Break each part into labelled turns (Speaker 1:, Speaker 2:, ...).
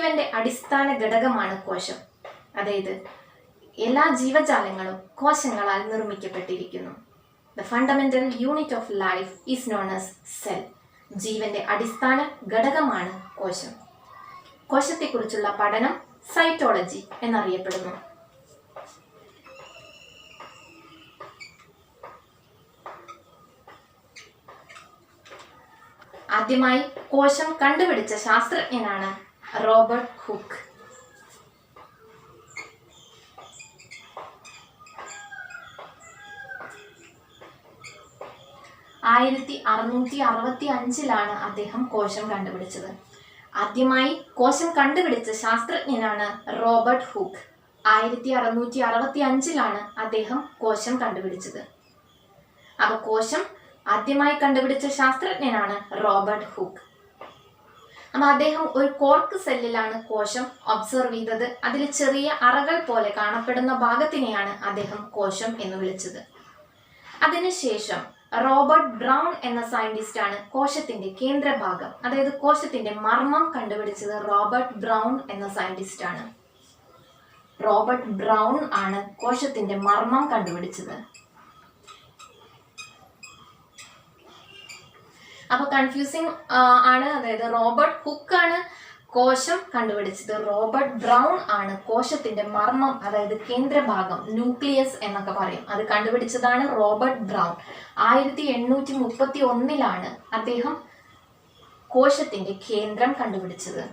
Speaker 1: ജീവന്റെ അടിസ്ഥാന ഘടകമാണ് കോശം. അതായത് എല്ലാ ജീവജാലങ്ങളും കോശങ്ങളാൽ നിർമ്മിക്കപ്പെട്ടിരിക്കുന്നു. The fundamental unit of life is known as cell. ജീവന്റെ അടിസ്ഥാന ഘടകമാണ് കോശം. കോശത്തെക്കുറിച്ചുള്ള പഠനം സൈറ്റോളജി എന്നറിയപ്പെടുന്നു. ആദ്യമായി കോശം കണ്ടുപിടിച്ച ശാസ്ത്രജ്ഞനാണ് റോബർട്ട് ഹുക്ക്. ആയിരത്തി 1665 അദ്ദേഹം കോശം കണ്ടുപിടിച്ചത്. ആദ്യമായി കോശം കണ്ടുപിടിച്ച ശാസ്ത്രജ്ഞനാണ് റോബർട്ട് ഹുക്ക്. 1665 അദ്ദേഹം കോശം കണ്ടുപിടിച്ചത്. അപ്പൊ കോശം ആദ്യമായി കണ്ടുപിടിച്ച ശാസ്ത്രജ്ഞനാണ് റോബർട്ട് ഹുക്ക്. അപ്പൊ അദ്ദേഹം ഒരു കോർക്ക് സെല്ലിലാണ് കോശം ഒബ്സർവ് ചെയ്തത്. അതിൽ ചെറിയ അറകൾ പോലെ കാണപ്പെടുന്ന ഭാഗത്തിനെയാണ് അദ്ദേഹം കോശം എന്ന് വിളിച്ചത്. അതിനുശേഷം റോബർട്ട് ബ്രൗൺ എന്ന സയന്റിസ്റ്റ് ആണ് കോശത്തിന്റെ കേന്ദ്രഭാഗം, അതായത് കോശത്തിന്റെ മർമ്മം കണ്ടുപിടിച്ചത്. റോബർട്ട് ബ്രൗൺ എന്ന സയന്റിസ്റ്റ് ആണ്. റോബർട്ട് ബ്രൗൺ ആണ് കോശത്തിന്റെ മർമ്മം കണ്ടുപിടിച്ചത്. അപ്പൊ കൺഫ്യൂസിങ് ആണ്. അതായത് റോബർട്ട് ഹുക്ക് ആണ് കോശം കണ്ടുപിടിച്ചത്. റോബർട്ട് ബ്രൗൺ ആണ് കോശത്തിന്റെ മർമ്മം, അതായത് കേന്ദ്രഭാഗം, ന്യൂക്ലിയസ് എന്നൊക്കെ പറയും, അത് കണ്ടുപിടിച്ചതാണ് റോബർട്ട് ബ്രൗൺ. 1831 അദ്ദേഹം കോശത്തിന്റെ കേന്ദ്രം കണ്ടുപിടിച്ചത്.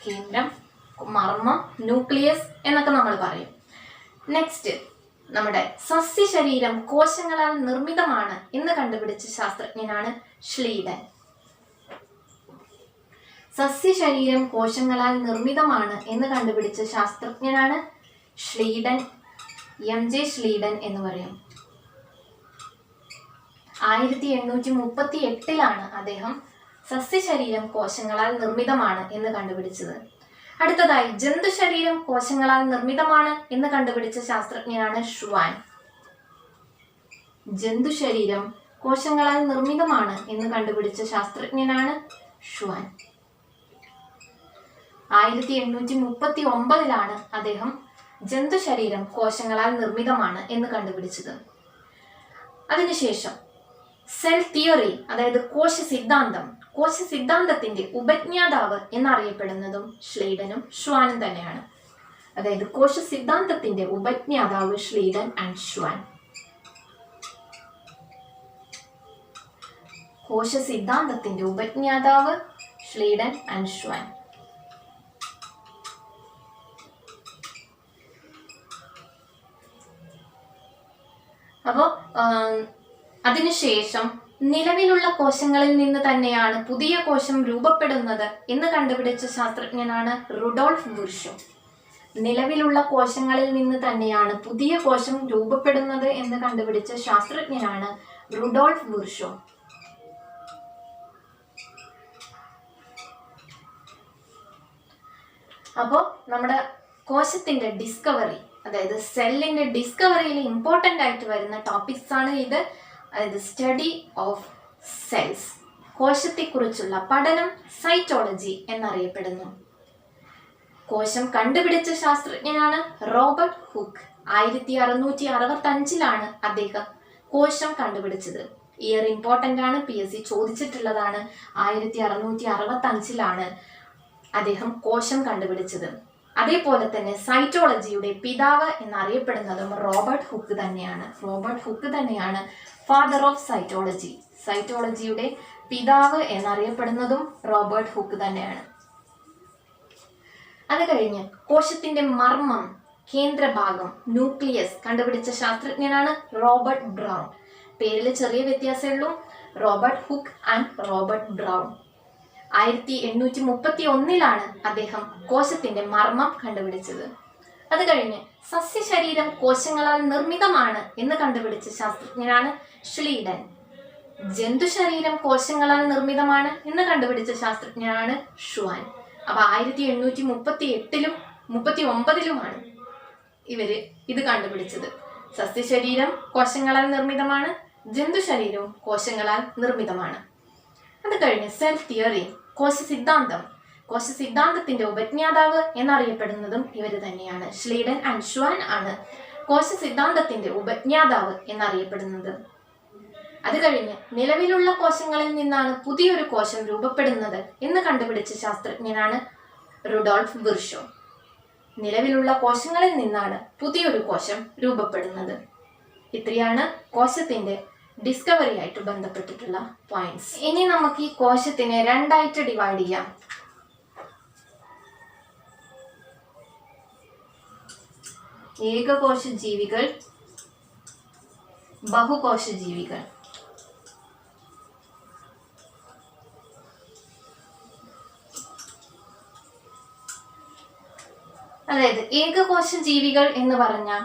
Speaker 1: കേന്ദ്രം, മർമ്മം, ന്യൂക്ലിയസ് എന്നൊക്കെ നമ്മൾ പറയും. നെക്സ്റ്റ്, നമ്മുടെ സസ്യശരീരം കോശങ്ങളാൽ നിർമ്മിതമാണ് എന്ന് കണ്ടുപിടിച്ച ശാസ്ത്രജ്ഞനാണ് ഷ്ലീഡൻ. സസ്യശരീരം കോശങ്ങളാൽ നിർമ്മിതമാണ് എന്ന് കണ്ടുപിടിച്ച ശാസ്ത്രജ്ഞനാണ് ഷ്ലീഡൻ. എം.ജെ. ഷ്ലീഡൻ എന്ന് പറയും. 1838 അദ്ദേഹം സസ്യശരീരം കോശങ്ങളാൽ നിർമ്മിതമാണ് എന്ന് കണ്ടുപിടിച്ചത്. അടുത്തതായി ജന്തുശരീരം കോശങ്ങളാൽ നിർമ്മിതമാണ് എന്ന് കണ്ടുപിടിച്ച ശാസ്ത്രജ്ഞനാണ് ഷ്വാൻ. ജന്തുശരീരം കോശങ്ങളാൽ നിർമ്മിതമാണ് എന്ന് കണ്ടുപിടിച്ച ശാസ്ത്രജ്ഞനാണ് ഷ്വാൻ. 1839 അദ്ദേഹം ജന്തുശരീരം കോശങ്ങളാൽ നിർമ്മിതമാണ് എന്ന് കണ്ടുപിടിച്ചത്. അതിനുശേഷം സെൽ തിയറി, അതായത് കോശ സിദ്ധാന്തത്തിന്റെ ഉപജ്ഞാതാവ് എന്നറിയപ്പെടുന്നതും ഷ്ലീഡനും ഷ്വാനും തന്നെയാണ്. അതായത് കോശ സിദ്ധാന്തത്തിന്റെ ഉപജ്ഞാതാവ് ഷ്ലീഡൻ ആൻഡ് ഷ്വാൻ. കോശ സിദ്ധാന്തത്തിന്റെ ഉപജ്ഞാതാവ് ഷ്ലീഡൻ ആൻഡ് ഷ്വാൻ. അപ്പോൾ അതിനുശേഷം നിലവിലുള്ള കോശങ്ങളിൽ നിന്ന് തന്നെയാണ് പുതിയ കോശം രൂപപ്പെടുന്നത് എന്ന് കണ്ടുപിടിച്ച ശാസ്ത്രജ്ഞനാണ് റുഡോൾഫ് ബുർഷോ. നിലവിലുള്ള കോശങ്ങളിൽ നിന്ന് തന്നെയാണ് പുതിയ കോശം രൂപപ്പെടുന്നത് എന്ന് കണ്ടുപിടിച്ച ശാസ്ത്രജ്ഞനാണ് റുഡോൾഫ് ബുർഷോ. അപ്പോൾ നമ്മുടെ കോശത്തിന്റെ ഡിസ്കവറി, അതായത് സെല്ലിന്റെ ഡിസ്കവറിയിൽ ഇമ്പോർട്ടൻ്റ് ആയിട്ട് വരുന്ന ടോപ്പിക്സ് ആണ് ഇത്. അതായത് സ്റ്റഡി ഓഫ് സെൽസ്, കോശത്തെക്കുറിച്ചുള്ള പഠനം സൈറ്റോളജി എന്നറിയപ്പെടുന്നു. കോശം കണ്ടുപിടിച്ച ശാസ്ത്രജ്ഞനാണ് റോബർട്ട് ഹുക്ക്. 1665 അദ്ദേഹം കോശം കണ്ടുപിടിച്ചത്. ഇയർ ഇമ്പോർട്ടൻ്റ് ആണ്, PSC ചോദിച്ചിട്ടുള്ളതാണ്. 1665 അദ്ദേഹം കോശം കണ്ടുപിടിച്ചത്. അതേപോലെ തന്നെ സൈറ്റോളജിയുടെ പിതാവ് എന്നറിയപ്പെടുന്നതും റോബർട്ട് ഹുക്ക് തന്നെയാണ്. റോബർട്ട് ഹുക്ക് തന്നെയാണ് ഫാദർ ഓഫ് സൈറ്റോളജി. സൈറ്റോളജിയുടെ പിതാവ് എന്നറിയപ്പെടുന്നതും റോബർട്ട് ഹുക്ക് തന്നെയാണ്. അത് കഴിഞ്ഞ് കോശത്തിന്റെ മർമ്മം, കേന്ദ്രഭാഗം, ന്യൂക്ലിയസ് കണ്ടുപിടിച്ച ശാസ്ത്രജ്ഞനാണ് റോബർട്ട് ബ്രൗൺ. പേരിൽ ചെറിയ വ്യത്യാസമുള്ളൂ, Robert Hooke and Robert Brown. 1831 അദ്ദേഹം കോശത്തിന്റെ മർമ്മം കണ്ടുപിടിച്ചത്. അത് കഴിഞ്ഞ് സസ്യശരീരം കോശങ്ങളാൽ നിർമ്മിതമാണ് എന്ന് കണ്ടുപിടിച്ച ശാസ്ത്രജ്ഞനാണ് ഷ്ലീഡൻ. ജന്തുശരീരം കോശങ്ങളാൽ നിർമ്മിതമാണ് എന്ന് കണ്ടുപിടിച്ച ശാസ്ത്രജ്ഞനാണ് ഷ്വാൻ. അപ്പൊ 1838-ലും 39-ലുമാണ് ഇവര് ഇത് കണ്ടുപിടിച്ചത്. സസ്യശരീരം കോശങ്ങളാൽ നിർമ്മിതമാണ്, ജന്തുശരീരവും കോശങ്ങളാൽ നിർമ്മിതമാണ്. അത് കഴിഞ്ഞ് സെൽ തിയറി, കോശ സിദ്ധാന്തം. കോശ സിദ്ധാന്തത്തിന്റെ ഉപജ്ഞാതാവ് എന്നറിയപ്പെടുന്നതും ഇവർ തന്നെയാണ്. ഷ്ലീഡൻ ആൻഡ് ഷ്വാൻ ആണ് കോശ സിദ്ധാന്തത്തിന്റെ ഉപജ്ഞാതാവ് എന്നറിയപ്പെടുന്നത്. അത് കഴിഞ്ഞ് നിലവിലുള്ള കോശങ്ങളിൽ നിന്നാണ് പുതിയൊരു കോശം രൂപപ്പെടുന്നത് എന്ന് കണ്ടുപിടിച്ച ശാസ്ത്രജ്ഞനാണ് റുഡോൾഫ് വിർഷോ. നിലവിലുള്ള കോശങ്ങളിൽ നിന്നാണ് പുതിയൊരു കോശം രൂപപ്പെടുന്നത്. ഇത്രയാണ് കോശത്തിന്റെ ഡിസ്കവറി ആയിട്ട് ബന്ധപ്പെട്ടിട്ടുള്ള പോയിന്റ്സ്. ഇനി നമുക്ക് ഈ കോശത്തിനെ രണ്ടായിട്ട് ഡിവൈഡ് ചെയ്യാം. ഏകകോശ ജീവികൾ, ബഹുകോശ ജീവികൾ. അതായത് ഏകകോശ ജീവികൾ എന്ന് പറഞ്ഞാൽ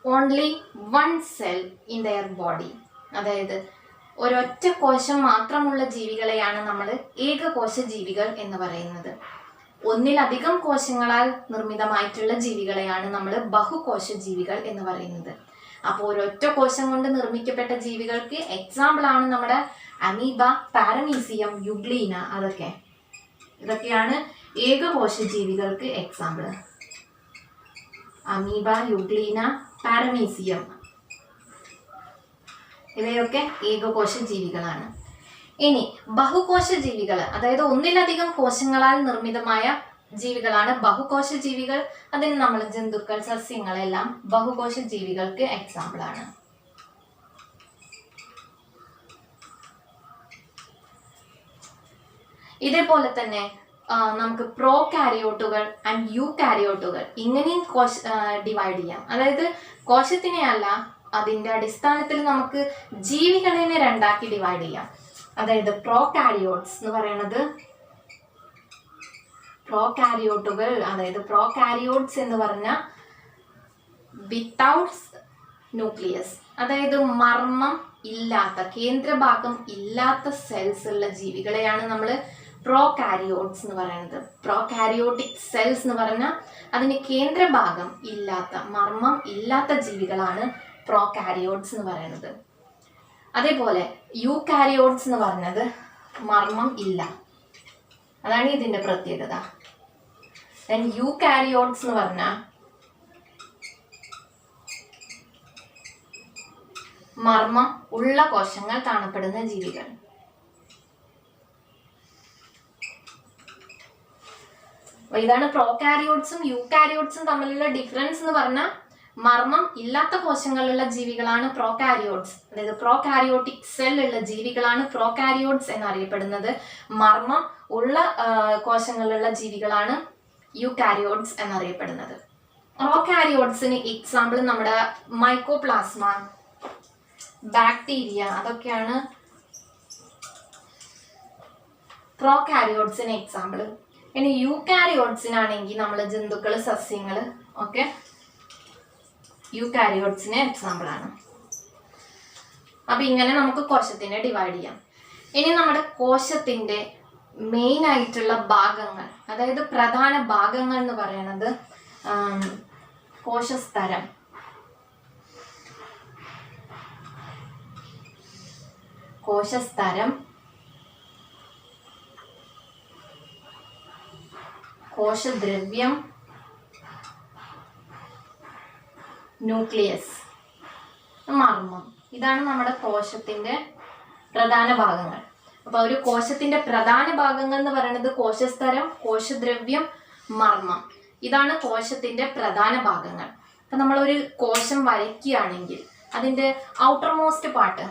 Speaker 1: only one cell in their body, അതായത് ഒരൊറ്റ കോശം മാത്രമുള്ള ജീവികളെയാണ് നമ്മൾ ഏകകോശ ജീവികൾ എന്ന് പറയുന്നത്. ഒന്നിലധികം കോശങ്ങളാൽ നിർമ്മിതമായിട്ടുള്ള ജീവികളെയാണ് നമ്മൾ ബഹുകോശ ജീവികൾ എന്ന് പറയുന്നത്. അപ്പോൾ ഒരൊറ്റ കോശം കൊണ്ട് നിർമ്മിക്കപ്പെട്ട ജീവികൾക്ക് എക്സാമ്പിൾ ആണ് നമ്മുടെ അമീബ, പാരമീസിയം, യുഗ്ലീന. ഇതൊക്കെയാണ് ഏകകോശ ജീവികൾക്ക് എക്സാമ്പിൾ. അമീബ, യുഗ്ലീന, പാരമീസിയം ഇവയൊക്കെ ഏകകോശ ജീവികളാണ്. ഇനി ബഹുകോശ ജീവികൾ, അതായത് ഒന്നിലധികം കോശങ്ങളാൽ നിർമ്മിതമായ ജീവികളാണ് ബഹുകോശ ജീവികൾ. അതിന് നമ്മൾ ജന്തുക്കൾ, സസ്യങ്ങളെല്ലാം ബഹുകോശ ജീവികൾക്ക് എക്സാമ്പിൾ ആണ്. ഇതേപോലെ തന്നെ നമുക്ക് പ്രോകാരിയോട്ടുകൾ ആൻഡ് യൂകാരിയോട്ടുകൾ ഇങ്ങനെയും ഡിവൈഡ് ചെയ്യാം. അതായത് കോശത്തിനെ അല്ല, അതിന്റെ അടിസ്ഥാനത്തിൽ നമുക്ക് ജീവികളെ രണ്ടാക്കി ഡിവൈഡ് ചെയ്യാം. അതായത് പ്രോകാരിയോട്സ് എന്ന് പറയുന്നത്, പ്രോകാരിയോട്ടുകൾ, അതായത് പ്രോകാരിയോട്സ് എന്ന് പറഞ്ഞാൽ വിത്തൗട്ട് ന്യൂക്ലിയസ്, അതായത് മർമ്മം ഇല്ലാത്ത, കേന്ദ്രഭാഗം ഇല്ലാത്ത സെൽസ് ഉള്ള ജീവികളെയാണ് നമ്മൾ പ്രോകാരിയോട്സ് എന്ന് പറയുന്നത്. പ്രോകാരിയോട്ടിക് സെൽസ് എന്ന് പറഞ്ഞാൽ അതിന് കേന്ദ്രഭാഗം ഇല്ലാത്ത, മർമ്മം ഇല്ലാത്ത ജീവികളാണ് പ്രോകാരിയോട്സ് എന്ന് പറയുന്നത്. അതേപോലെ യൂകാരിയോട്സ് എന്ന് പറഞ്ഞത് മർമ്മം ഇല്ല, അതാണ് ഇതിന്റെ പ്രത്യേകത. യൂകാരിയോട്സ് എന്ന് പറഞ്ഞാൽ മർമ്മം ഉള്ള കോശങ്ങൾ കാണപ്പെടുന്ന ജീവികൾ. ഇതാണ് പ്രോകാരിയോട്സും യൂകാരിയോട്സും തമ്മിലുള്ള ഡിഫറൻസ് എന്ന് പറഞ്ഞാൽ മർമ്മം ഇല്ലാത്ത കോശങ്ങളുള്ള ജീവികളാണ് പ്രോകാരിയോട്സ്, അതായത് പ്രോകാരിയോട്ടിക് സെൽ ഉള്ള ജീവികളാണ് പ്രോകാരിയോട്സ് എന്നറിയപ്പെടുന്നത്. മർമ്മം ഉള്ള കോശങ്ങളുള്ള ജീവികളാണ് യൂകാരിയോട്സ് എന്നറിയപ്പെടുന്നത്. പ്രോകാരിയോട്സിന് എക്സാമ്പിൾ നമ്മുടെ മൈക്കോപ്ലാസ്മ, ബാക്ടീരിയ, അതൊക്കെയാണ് പ്രോകാരിയോട്സിന് എക്സാമ്പിൾ. ഇനി യൂകാരിയോട്സിനാണെങ്കിൽ നമ്മൾ ജന്തുക്കൾ, സസ്യങ്ങൾ ഒക്കെ യൂകാരിയോട്സിന് എക്സാമ്പിൾ ആണ്. അപ്പൊ ഇങ്ങനെ നമുക്ക് കോശത്തിനെ ഡിവൈഡ് ചെയ്യാം. ഇനി നമ്മുടെ കോശത്തിന്റെ മെയിൻ ആയിട്ടുള്ള ഭാഗങ്ങൾ, അതായത് പ്രധാന ഭാഗങ്ങൾ എന്ന് പറയുന്നത് കോശസ്തരം, കോശദ്രവ്യം, ന്യൂക്ലിയസ്, മർമ്മം. ഇതാണ് നമ്മുടെ കോശത്തിന്റെ പ്രധാന ഭാഗങ്ങൾ. അപ്പൊ ഒരു കോശത്തിന്റെ പ്രധാന ഭാഗങ്ങൾ എന്ന് പറയുന്നത് കോശസ്തരം, കോശദ്രവ്യം, മർമ്മം. ഇതാണ് കോശത്തിന്റെ പ്രധാന ഭാഗങ്ങൾ. അപ്പൊ നമ്മളൊരു കോശം വരയ്ക്കുകയാണെങ്കിൽ അതിന്റെ ഔട്ടർ മോസ്റ്റ് പാർട്ട്,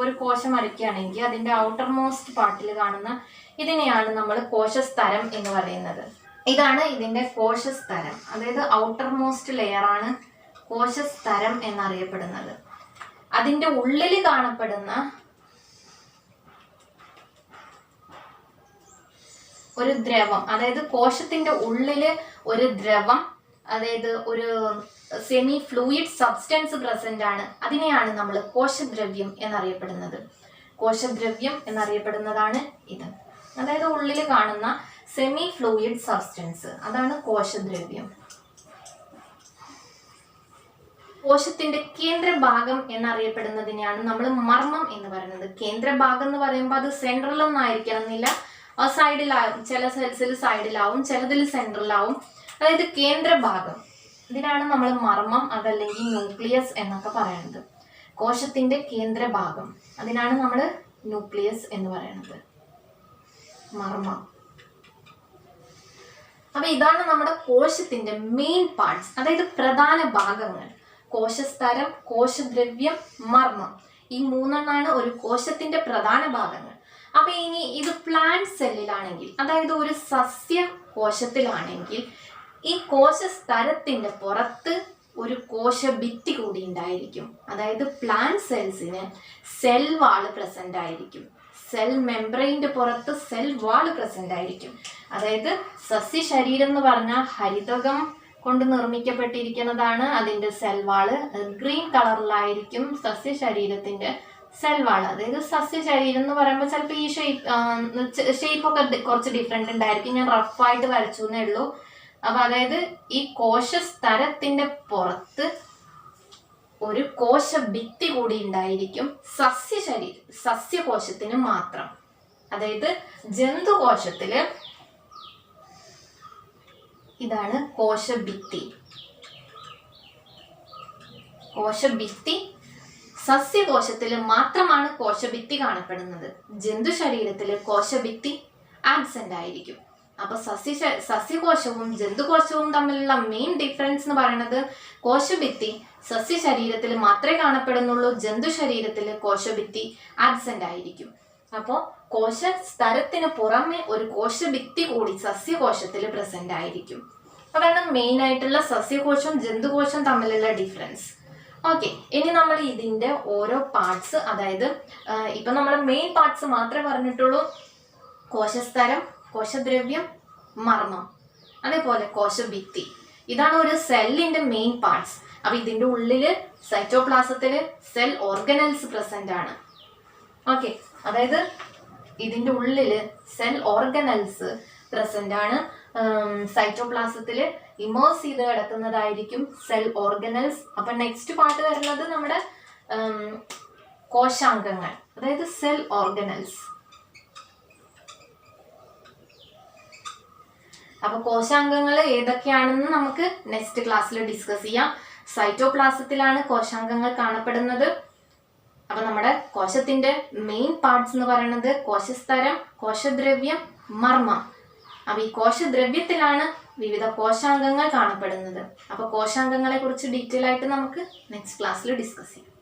Speaker 1: ഒരു കോശം വരയ്ക്കുകയാണെങ്കിൽ അതിന്റെ ഔട്ടർ മോസ്റ്റ് പാർട്ടിൽ കാണുന്ന ഇതിനെയാണ് നമ്മൾ കോശസ്തരം എന്ന് പറയുന്നത്. ഇതാണ് ഇതിന്റെ കോശസ്തരം, അതായത് ഔട്ടർ മോസ്റ്റ് ലെയർ ആണ് കോശസ്തരം എന്നറിയപ്പെടുന്നത്. അതിന്റെ ഉള്ളിൽ കാണപ്പെടുന്ന ഒരു ദ്രവം, അതായത് കോശത്തിന്റെ ഉള്ളില് ഒരു ദ്രവം, അതായത് ഒരു സെമി ഫ്ലൂയിഡ് സബ്സ്റ്റൻസ് പ്രസന്റ് ആണ്. അതിനെയാണ് നമ്മൾ കോശദ്രവ്യം എന്നറിയപ്പെടുന്നത്. കോശദ്രവ്യം എന്നറിയപ്പെടുന്നതാണ് ഇത്, അതായത് ഉള്ളിൽ കാണുന്ന സെമി ഫ്ലൂയിഡ് സബ്സ്റ്റൻസ്, അതാണ് കോശദ്രവ്യം. കോശത്തിന്റെ കേന്ദ്രഭാഗം എന്നറിയപ്പെടുന്നതിനെയാണ് നമ്മൾ മർമ്മം എന്ന് പറയുന്നത്. കേന്ദ്രഭാഗം എന്ന് പറയുമ്പോൾ അത് സെൻട്രൽ ഒന്നും ആയിരിക്കണമെന്നില്ല, സൈഡിലാവും, ചില സെൽസിൽ സൈഡിലാവും, ചിലതിൽ സെൻട്രലാവും. അതായത് കേന്ദ്രഭാഗം, ഇതിനാണ് നമ്മൾ മർമ്മം അതല്ലെങ്കിൽ ന്യൂക്ലിയസ് എന്നൊക്കെ പറയുന്നത്. കോശത്തിന്റെ കേന്ദ്രഭാഗം, അതിനാണ് നമ്മൾ ന്യൂക്ലിയസ് എന്ന് പറയുന്നത്, മർമ്മം. അപ്പൊ ഇതാണ് നമ്മുടെ കോശത്തിന്റെ മെയിൻ പാർട്സ്, അതായത് പ്രധാന ഭാഗങ്ങൾ. കോശസ്തരം, കോശദ്രവ്യം, മർമ്മം, ഈ മൂന്നെണ്ണാണ് ഒരു കോശത്തിന്റെ പ്രധാന ഭാഗങ്ങൾ. അപ്പൊ ഇനി ഇത് പ്ലാന്റ് സെല്ലിലാണെങ്കിൽ, അതായത് ഒരു സസ്യ കോശത്തിലാണെങ്കിൽ, ഈ കോശസ്തരത്തിന്റെ പുറത്ത് ഒരു കോശഭിത്തി കൂടി ഉണ്ടായിരിക്കും. അതായത് പ്ലാന്റ് സെൽസിന് സെൽ വാള് പ്രസന്റ് ആയിരിക്കും. സെൽ മെംബ്രെയിൻ്റെ പുറത്ത് സെൽ വാള് പ്രസന്റ് ആയിരിക്കും. അതായത് സസ്യ ശരീരം എന്ന് പറഞ്ഞാൽ ഹരിതകം കൊണ്ട് നിർമ്മിക്കപ്പെട്ടിരിക്കുന്നതാണ് അതിൻ്റെ സെൽ വാള്. ഗ്രീൻ കളറിലായിരിക്കും സസ്യ ശരീരത്തിന്റെ സെൽ വാള്. അതായത് സസ്യ ശരീരം എന്ന് പറയുമ്പോൾ ചിലപ്പോൾ ഈ ഷേപ്പൊക്കെ കുറച്ച് ഡിഫറെന്റ് ഉണ്ടായിരിക്കും. ഞാൻ റഫായിട്ട് വരച്ചു എന്നേ ഉള്ളൂ. അപ്പൊ അതായത് ഈ കോശസ്തരത്തിന്റെ പുറത്ത് ഒരു കോശഭിത്തി കൂടി ഉണ്ടായിരിക്കും സസ്യകോശത്തിന് മാത്രം. അതായത് ജന്തുകോശത്തില് ഇതാണ് കോശഭിത്തി. സസ്യകോശത്തില് മാത്രമാണ് കോശഭിത്തി കാണപ്പെടുന്നത്. ജന്തു ശരീരത്തില് കോശഭിത്തി ആബ്സെന്റ് ആയിരിക്കും. അപ്പൊ സസ്യകോശവും ജന്തുകോശവും തമ്മിലുള്ള മെയിൻ ഡിഫറൻസ് എന്ന് പറയുന്നത് കോശഭിത്തി സസ്യ ശരീരത്തിൽ മാത്രമേ കാണപ്പെടുന്നുള്ളൂ, ജന്തു ശരീരത്തിൽ കോശഭിത്തി ആബ്സെന്റ് ആയിരിക്കും. അപ്പോൾ കോശസ്തരത്തിന് പുറമെ ഒരു കോശഭിത്തി കൂടി സസ്യകോശത്തിൽ പ്രസന്റ് ആയിരിക്കും. അതാണ് മെയിൻ ആയിട്ടുള്ള സസ്യകോശം ജന്തുകോശം തമ്മിലുള്ള ഡിഫറൻസ്. ഓക്കെ, ഇനി നമ്മൾ ഇതിന്റെ ഓരോ പാർട്സ്, അതായത് ഇപ്പൊ നമ്മൾ മെയിൻ പാർട്സ് മാത്രമേ പറഞ്ഞിട്ടുള്ളൂ. കോശസ്തരം, കോശദ്രവ്യം, മർമ്മം, അതേപോലെ കോശഭിത്തി. ഇതാണ് ഒരു സെല്ലിന്റെ മെയിൻ പാർട്സ്. അപ്പൊ ഇതിന്റെ ഉള്ളില് സൈറ്റോപ്ലാസത്തില് സെൽ ഓർഗനൽസ് പ്രസന്റ് ആണ്. ഓക്കെ, അതായത് ഇതിന്റെ ഉള്ളില് സെൽ ഓർഗനൽസ് പ്രസന്റ് ആണ്. സൈറ്റോപ്ലാസത്തില് ഇമേഴ്സ് ചെയ്ത് കിടക്കുന്നതായിരിക്കും സെൽ ഓർഗനൽസ്. അപ്പൊ നെക്സ്റ്റ് പാർട്ട് വരുന്നത് നമ്മുടെ കോശാംഗങ്ങൾ, അതായത് സെൽ ഓർഗനൽസ്. അപ്പൊ കോശാംഗങ്ങൾ ഏതൊക്കെയാണെന്ന് നമുക്ക് നെക്സ്റ്റ് ക്ലാസ്സിൽ ഡിസ്കസ് ചെയ്യാം. സൈറ്റോപ്ലാസത്തിലാണ് കോശാംഗങ്ങൾ കാണപ്പെടുന്നത്. അപ്പൊ നമ്മുടെ കോശത്തിന്റെ മെയിൻ പാർട്സ് എന്ന് പറയുന്നത് കോശസ്തരം, കോശദ്രവ്യം, മർമ്മം. അപ്പൊ ഈ കോശദ്രവ്യത്തിലാണ് വിവിധ കോശാംഗങ്ങൾ കാണപ്പെടുന്നത്. അപ്പൊ കോശാംഗങ്ങളെ കുറിച്ച് ഡീറ്റെയിൽ ആയിട്ട് നമുക്ക് നെക്സ്റ്റ് ക്ലാസ്സിൽ ഡിസ്കസ് ചെയ്യാം.